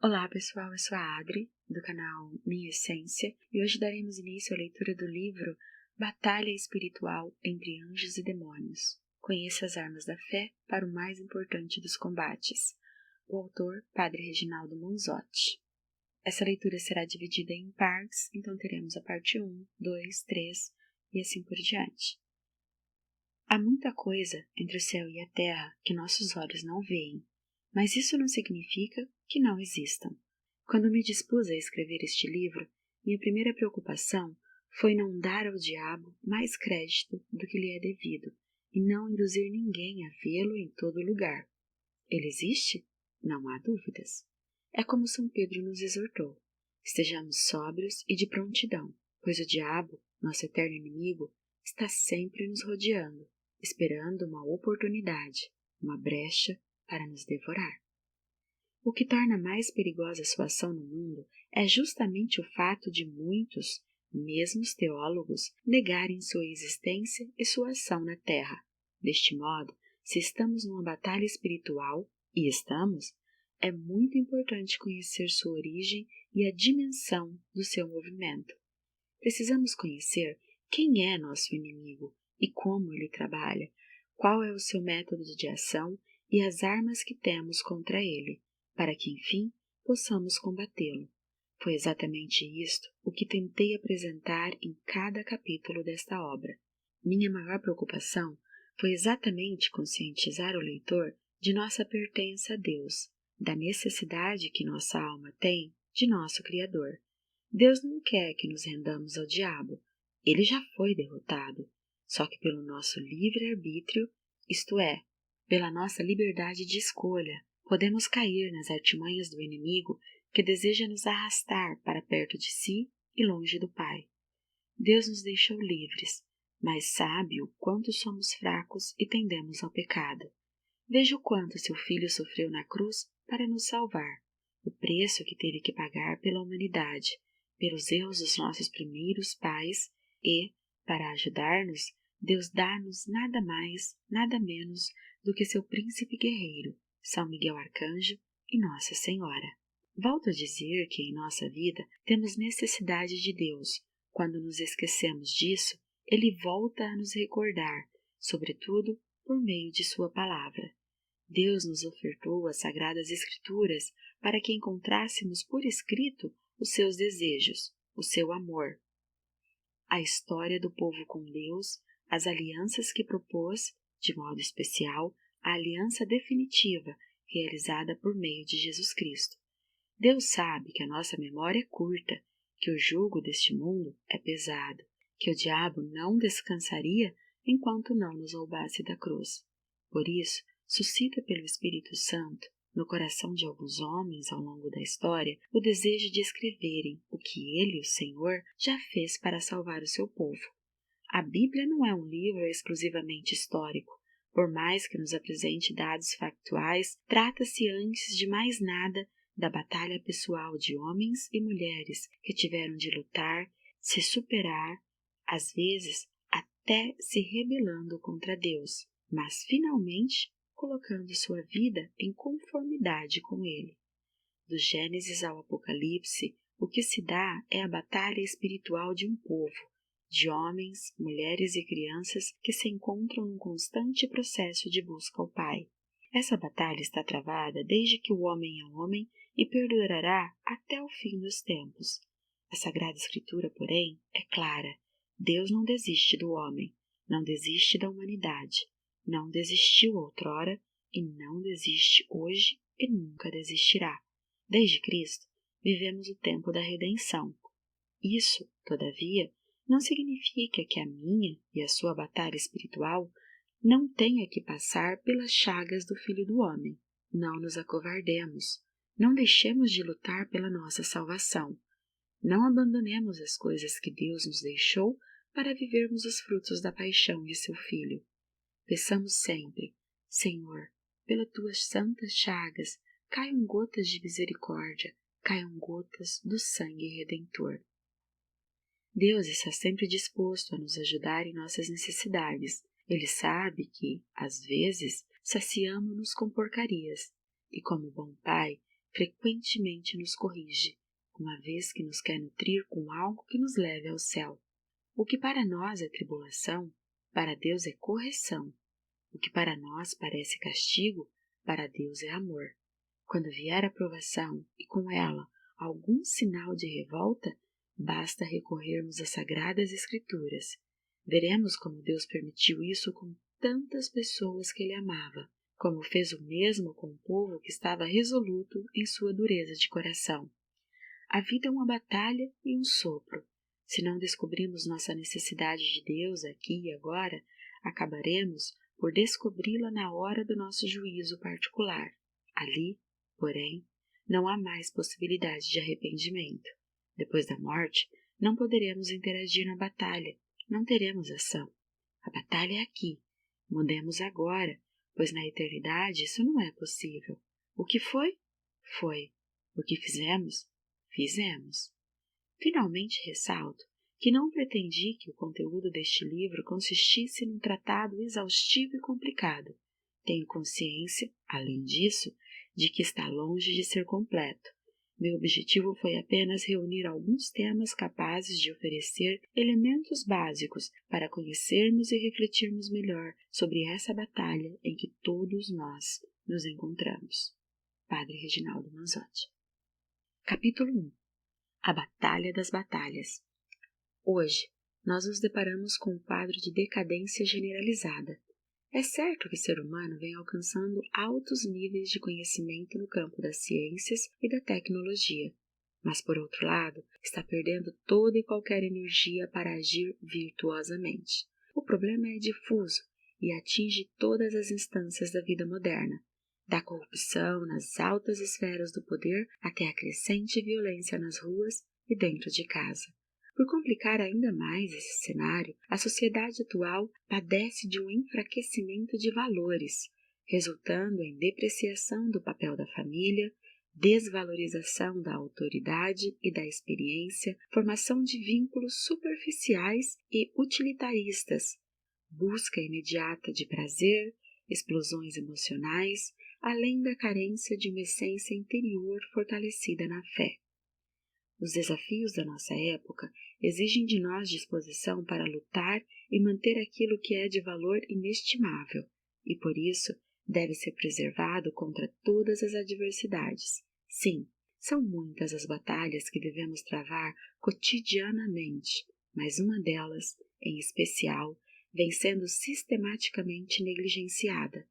Olá pessoal, eu sou a Adri, do canal Minha Essência, e hoje daremos início à leitura do livro Batalha Espiritual entre Anjos e Demônios. Conheça as armas da fé para o mais importante dos combates. O autor, Padre Reginaldo Manzotti. Essa leitura será dividida em partes, então teremos a parte 1, 2, 3 e assim por diante. Há muita coisa entre o céu e a terra que nossos olhos não veem, mas isso não significa que não existam. Quando me dispus a escrever este livro, minha primeira preocupação foi não dar ao diabo mais crédito do que lhe é devido e não induzir ninguém a vê-lo em todo lugar. Ele existe? Não há dúvidas. É como São Pedro nos exortou: estejamos sóbrios e de prontidão, pois o diabo, nosso eterno inimigo, está sempre nos rodeando, esperando uma oportunidade, uma brecha para nos devorar. O que torna mais perigosa sua ação no mundo é justamente o fato de muitos, mesmo os teólogos, negarem sua existência e sua ação na Terra. Deste modo, se estamos numa batalha espiritual, e estamos, é muito importante conhecer sua origem e a dimensão do seu movimento. Precisamos conhecer quem é nosso inimigo e como ele trabalha, qual é o seu método de ação e as armas que temos contra ele, para que, enfim, possamos combatê-lo. Foi exatamente isto o que tentei apresentar em cada capítulo desta obra. Minha maior preocupação foi exatamente conscientizar o leitor de nossa pertença a Deus, da necessidade que nossa alma tem de nosso Criador. Deus não quer que nos rendamos ao diabo. Ele já foi derrotado, só que pelo nosso livre-arbítrio, isto é, pela nossa liberdade de escolha, podemos cair nas artimanhas do inimigo que deseja nos arrastar para perto de si e longe do Pai. Deus nos deixou livres, mas sabe o quanto somos fracos e tendemos ao pecado. Veja o quanto seu Filho sofreu na cruz para nos salvar, o preço que teve que pagar pela humanidade, pelos erros dos nossos primeiros pais e, para ajudar-nos, Deus dá-nos nada mais, nada menos do que seu príncipe guerreiro, São Miguel Arcanjo e Nossa Senhora. Volto a dizer que em nossa vida temos necessidade de Deus. Quando nos esquecemos disso, Ele volta a nos recordar, sobretudo por meio de sua palavra. Deus nos ofertou as Sagradas Escrituras para que encontrássemos por escrito os seus desejos, o seu amor, a história do povo com Deus, as alianças que propôs, de modo especial, a aliança definitiva realizada por meio de Jesus Cristo. Deus sabe que a nossa memória é curta, que o jugo deste mundo é pesado, que o diabo não descansaria enquanto não nos roubasse da cruz. Por isso, suscita pelo Espírito Santo, no coração de alguns homens ao longo da história, o desejo de escreverem o que ele, o Senhor, já fez para salvar o seu povo. A Bíblia não é um livro exclusivamente histórico. Por mais que nos apresente dados factuais, trata-se antes de mais nada da batalha pessoal de homens e mulheres que tiveram de lutar, se superar, às vezes até se rebelando contra Deus, mas finalmente colocando sua vida em conformidade com Ele. Do Gênesis ao Apocalipse, o que se dá é a batalha espiritual de um povo, de homens, mulheres e crianças que se encontram num constante processo de busca ao Pai. Essa batalha está travada desde que o homem é homem e perdurará até o fim dos tempos. A Sagrada Escritura, porém, é clara. Deus não desiste do homem, não desiste da humanidade, não desistiu outrora e não desiste hoje e nunca desistirá. Desde Cristo, vivemos o tempo da redenção. Isso, todavia, não significa que a minha e a sua batalha espiritual não tenha que passar pelas chagas do Filho do Homem. Não nos acovardemos, não deixemos de lutar pela nossa salvação. Não abandonemos as coisas que Deus nos deixou para vivermos os frutos da paixão de seu Filho. Peçamos sempre: Senhor, pelas tuas santas chagas, caiam gotas de misericórdia, caiam gotas do sangue redentor. Deus está sempre disposto a nos ajudar em nossas necessidades. Ele sabe que, às vezes, saciamo-nos com porcarias, e como bom pai, frequentemente nos corrige, uma vez que nos quer nutrir com algo que nos leve ao céu. O que para nós é tribulação, para Deus é correção. O que para nós parece castigo, para Deus é amor. Quando vier a provação e com ela algum sinal de revolta, basta recorrermos às Sagradas Escrituras. Veremos como Deus permitiu isso com tantas pessoas que Ele amava, como fez o mesmo com o povo que estava resoluto em sua dureza de coração. A vida é uma batalha e um sopro. Se não descobrimos nossa necessidade de Deus aqui e agora, acabaremos por descobri-la na hora do nosso juízo particular. Ali, porém, não há mais possibilidade de arrependimento. Depois da morte, não poderemos interagir na batalha, não teremos ação. A batalha é aqui. Mudemos agora, pois na eternidade isso não é possível. O que foi? Foi. O que fizemos? Fizemos. Finalmente ressalto que não pretendi que o conteúdo deste livro consistisse num tratado exaustivo e complicado. Tenho consciência, além disso, de que está longe de ser completo. Meu objetivo foi apenas reunir alguns temas capazes de oferecer elementos básicos para conhecermos e refletirmos melhor sobre essa batalha em que todos nós nos encontramos. Padre Reginaldo Manzotti. Capítulo 1. A Batalha das Batalhas. Hoje, nós nos deparamos com um quadro de decadência generalizada. É certo que o ser humano vem alcançando altos níveis de conhecimento no campo das ciências e da tecnologia, mas, por outro lado, está perdendo toda e qualquer energia para agir virtuosamente. O problema é difuso e atinge todas as instâncias da vida moderna, da corrupção nas altas esferas do poder até a crescente violência nas ruas e dentro de casa. Por complicar ainda mais esse cenário, a sociedade atual padece de um enfraquecimento de valores, resultando em depreciação do papel da família, desvalorização da autoridade e da experiência, formação de vínculos superficiais e utilitaristas, busca imediata de prazer, explosões emocionais, além da carência de uma essência interior fortalecida na fé. Os desafios da nossa época exigem de nós disposição para lutar e manter aquilo que é de valor inestimável, e por isso deve ser preservado contra todas as adversidades. Sim, são muitas as batalhas que devemos travar cotidianamente, mas uma delas, em especial, vem sendo sistematicamente negligenciada,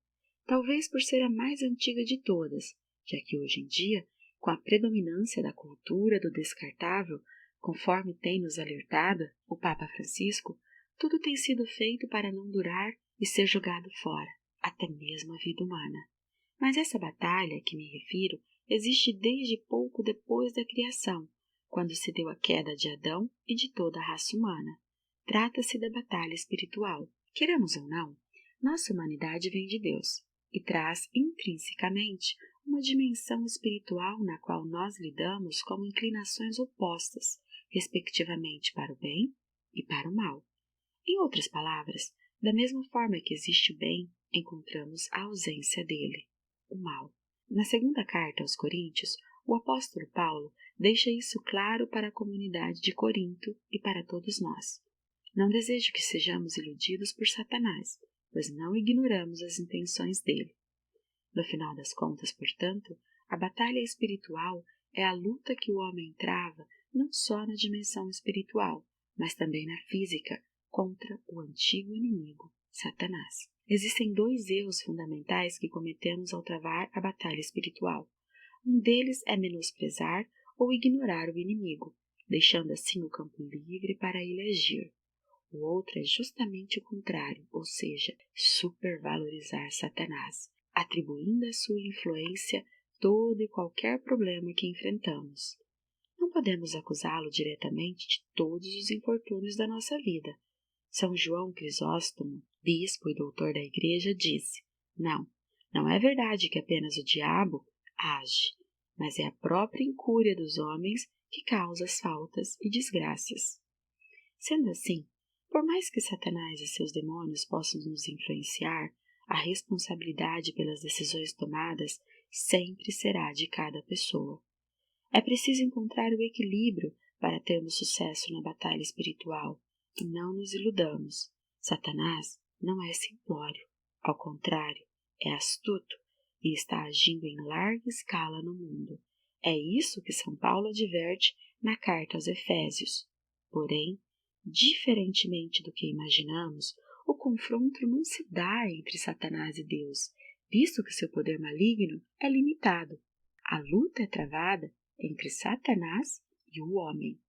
talvez por ser a mais antiga de todas, já que hoje em dia, com a predominância da cultura do descartável, conforme tem nos alertado o Papa Francisco, tudo tem sido feito para não durar e ser jogado fora, até mesmo a vida humana. Mas essa batalha a que me refiro existe desde pouco depois da criação, quando se deu a queda de Adão e de toda a raça humana. Trata-se da batalha espiritual. Queremos ou não, nossa humanidade vem de Deus e traz intrinsecamente uma dimensão espiritual na qual nós lidamos com inclinações opostas, respectivamente para o bem e para o mal. Em outras palavras, da mesma forma que existe o bem, encontramos a ausência dele, o mal. Na segunda carta aos Coríntios, o apóstolo Paulo deixa isso claro para a comunidade de Corinto e para todos nós. Não desejo que sejamos iludidos por Satanás, pois não ignoramos as intenções dele. No final das contas, portanto, a batalha espiritual é a luta que o homem trava não só na dimensão espiritual, mas também na física, contra o antigo inimigo, Satanás. Existem dois erros fundamentais que cometemos ao travar a batalha espiritual. Um deles é menosprezar ou ignorar o inimigo, deixando assim o campo livre para ele agir. O outro é justamente o contrário, ou seja, supervalorizar Satanás, atribuindo à sua influência todo e qualquer problema que enfrentamos. Não podemos acusá-lo diretamente de todos os infortúnios da nossa vida. São João Crisóstomo, bispo e doutor da Igreja, disse: não é verdade que apenas o diabo age, mas é a própria incúria dos homens que causa as faltas e desgraças. Sendo assim, por mais que Satanás e seus demônios possam nos influenciar, a responsabilidade pelas decisões tomadas sempre será de cada pessoa. É preciso encontrar o equilíbrio para termos sucesso na batalha espiritual, e não nos iludamos. Satanás não é simplório, ao contrário, é astuto e está agindo em larga escala no mundo. É isso que São Paulo adverte na carta aos Efésios. Porém, diferentemente do que imaginamos, o confronto não se dá entre Satanás e Deus, visto que seu poder maligno é limitado. A luta é travada entre Satanás e o homem.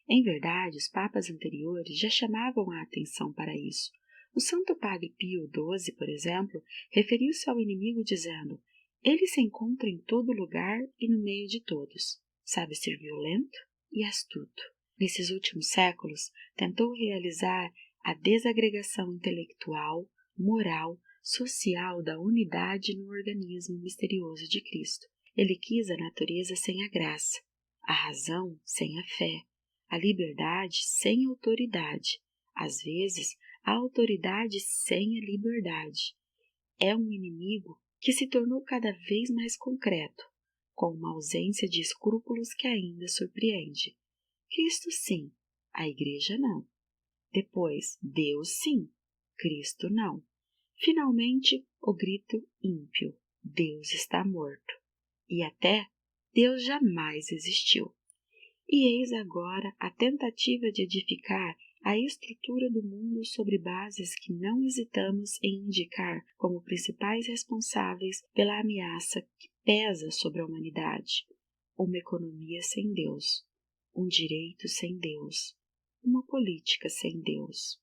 Em verdade, os papas anteriores já chamavam a atenção para isso. O Santo Padre Pio XII, por exemplo, referiu-se ao inimigo dizendo: ele se encontra em todo lugar e no meio de todos. Sabe ser violento e astuto. Nesses últimos séculos, tentou realizar a desagregação intelectual, moral, social da unidade no organismo misterioso de Cristo. Ele quis a natureza sem a graça, a razão sem a fé, a liberdade sem autoridade, às vezes a autoridade sem a liberdade. É um inimigo que se tornou cada vez mais concreto, com uma ausência de escrúpulos que ainda surpreende. Cristo sim, a Igreja não. Depois, Deus sim, Cristo não. Finalmente, o grito ímpio: Deus está morto. E até Deus jamais existiu. E eis agora a tentativa de edificar a estrutura do mundo sobre bases que não hesitamos em indicar como principais responsáveis pela ameaça que pesa sobre a humanidade: uma economia sem Deus, um direito sem Deus, uma política sem Deus.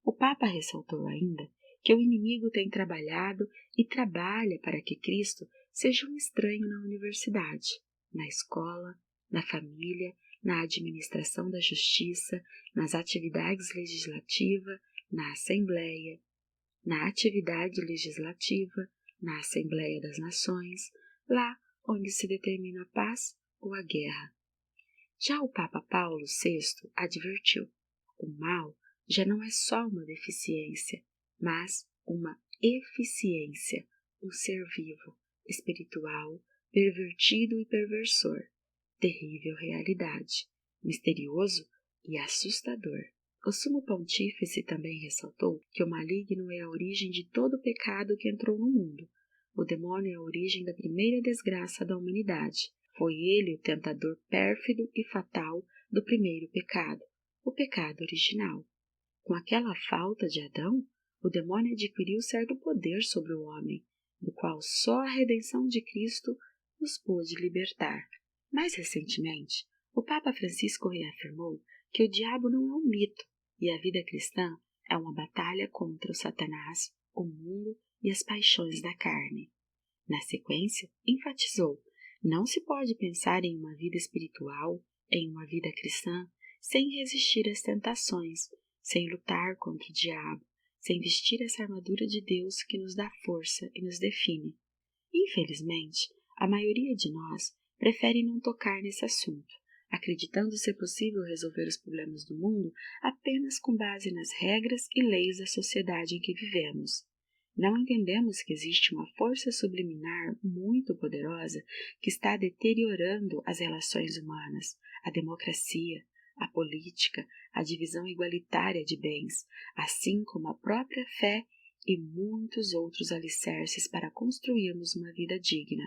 O Papa ressaltou ainda que o inimigo tem trabalhado e trabalha para que Cristo seja um estranho na universidade, na escola, na família, na administração da justiça, nas atividades legislativas, na Assembleia, na atividade legislativa, na Assembleia das Nações, lá onde se determina a paz ou a guerra. Já o Papa Paulo VI advertiu: o mal já não é só uma deficiência, mas uma eficiência, um ser vivo, espiritual, pervertido e perversor, terrível realidade, misterioso e assustador. O Sumo Pontífice também ressaltou que o maligno é a origem de todo o pecado que entrou no mundo. O demônio é a origem da primeira desgraça da humanidade. Foi ele o tentador pérfido e fatal do primeiro pecado, o pecado original. Com aquela falta de Adão, o demônio adquiriu certo poder sobre o homem, do qual só a redenção de Cristo nos pôde libertar. Mais recentemente, o Papa Francisco reafirmou que o diabo não é um mito e a vida cristã é uma batalha contra o Satanás, o mundo e as paixões da carne. Na sequência, enfatizou: não se pode pensar em uma vida espiritual, em uma vida cristã, sem resistir às tentações, sem lutar contra o diabo, sem vestir essa armadura de Deus que nos dá força e nos define. Infelizmente, a maioria de nós prefere não tocar nesse assunto, acreditando ser possível resolver os problemas do mundo apenas com base nas regras e leis da sociedade em que vivemos. Não entendemos que existe uma força subliminar muito poderosa que está deteriorando as relações humanas, a democracia, a política, a divisão igualitária de bens, assim como a própria fé e muitos outros alicerces para construirmos uma vida digna.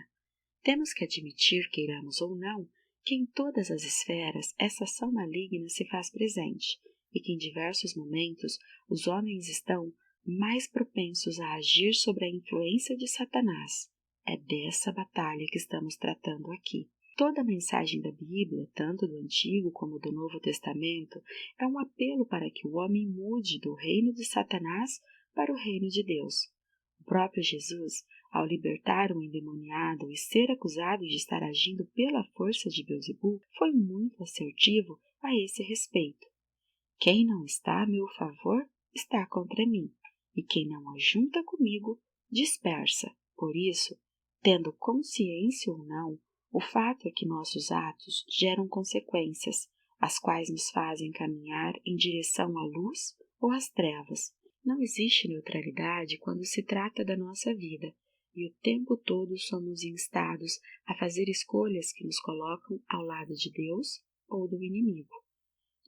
Temos que admitir, queiramos ou não, que em todas as esferas essa ação maligna se faz presente e que em diversos momentos os homens estão mais propensos a agir sob a influência de Satanás. É dessa batalha que estamos tratando aqui. Toda a mensagem da Bíblia, tanto do Antigo como do Novo Testamento, é um apelo para que o homem mude do reino de Satanás para o reino de Deus. O próprio Jesus, ao libertar um endemoniado e ser acusado de estar agindo pela força de Beelzebul, foi muito assertivo a esse respeito. Quem não está a meu favor, está contra mim, e quem não ajunta comigo, dispersa. Por isso, tendo consciência ou não, o fato é que nossos atos geram consequências, as quais nos fazem caminhar em direção à luz ou às trevas. Não existe neutralidade quando se trata da nossa vida. e o tempo todo somos instados a fazer escolhas que nos colocam ao lado de Deus ou do inimigo.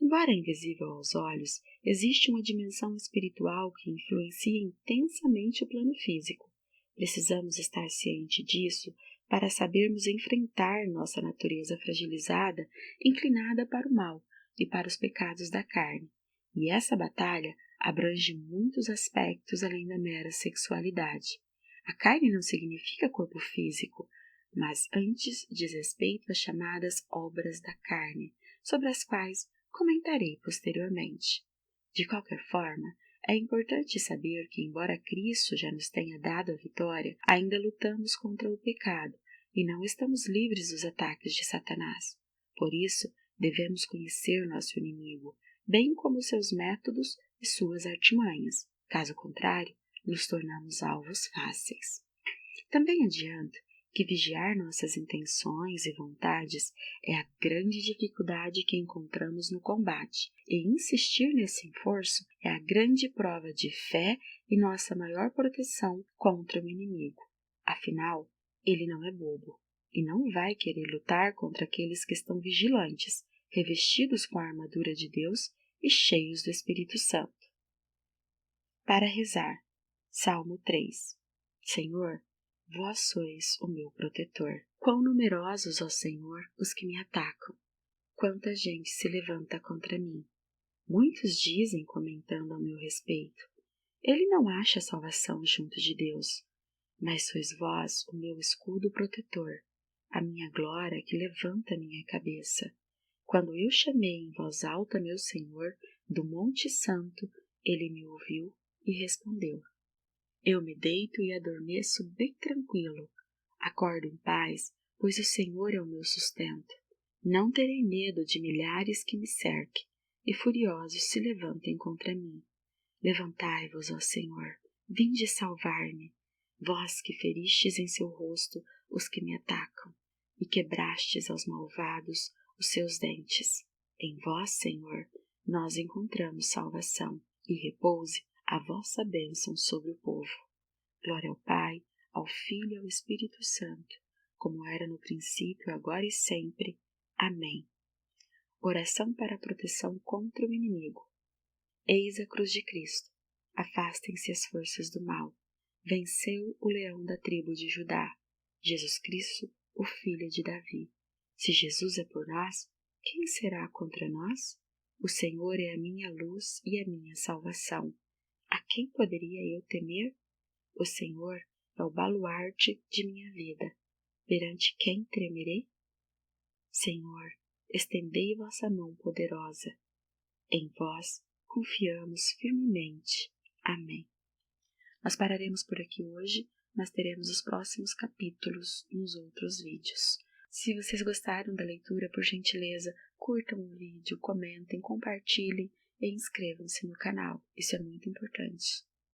Embora invisível aos olhos, existe uma dimensão espiritual que influencia intensamente o plano físico. Precisamos estar cientes disso para sabermos enfrentar nossa natureza fragilizada, inclinada para o mal e para os pecados da carne. E essa batalha abrange muitos aspectos além da mera sexualidade. A carne não significa corpo físico, mas antes diz respeito às chamadas obras da carne, sobre as quais comentarei posteriormente. De qualquer forma, é importante saber que, embora Cristo já nos tenha dado a vitória, ainda lutamos contra o pecado e não estamos livres dos ataques de Satanás. Por isso, devemos conhecer nosso inimigo, bem como seus métodos e suas artimanhas. Caso contrário, nos tornamos alvos fáceis. Também adianto que vigiar nossas intenções e vontades é a grande dificuldade que encontramos no combate, e insistir nesse esforço é a grande prova de fé e nossa maior proteção contra o inimigo. Afinal, ele não é bobo e não vai querer lutar contra aqueles que estão vigilantes, revestidos com a armadura de Deus e cheios do Espírito Santo. Para rezar, Salmo 3. Senhor, vós sois o meu protetor. Quão numerosos, ó Senhor, os que me atacam! Quanta gente se levanta contra mim! Muitos dizem, comentando ao meu respeito, ele não acha salvação junto de Deus. Mas sois vós o meu escudo protetor, a minha glória que levanta a minha cabeça. Quando eu chamei em voz alta meu Senhor do Monte Santo, ele me ouviu e respondeu. Eu me deito e adormeço bem tranquilo. Acordo em paz, pois o Senhor é o meu sustento. Não terei medo de milhares que me cerquem e furiosos se levantem contra mim. Levantai-vos, ó Senhor, vinde salvar-me. Vós que feristes em seu rosto os que me atacam e quebrastes aos malvados os seus dentes. Em vós, Senhor, nós encontramos salvação e repouse a vossa bênção sobre o povo. Glória ao Pai, ao Filho e ao Espírito Santo, como era no princípio, agora e sempre. Amém. Oração para a proteção contra o inimigo. Eis a cruz de Cristo. Afastem-se as forças do mal. Venceu o leão da tribo de Judá, Jesus Cristo, o Filho de Davi. Se Jesus é por nós, quem será contra nós? O Senhor é a minha luz e a minha salvação. A quem poderia eu temer? O Senhor é o baluarte de minha vida. Perante quem tremerei? Senhor, estendei vossa mão poderosa. Em vós confiamos firmemente. Amém. Nós pararemos por aqui hoje, mas teremos os próximos capítulos nos outros vídeos. Se vocês gostaram da leitura, por gentileza, curtam o vídeo, comentem, compartilhem e inscrevam-se no canal. Isso é muito importante.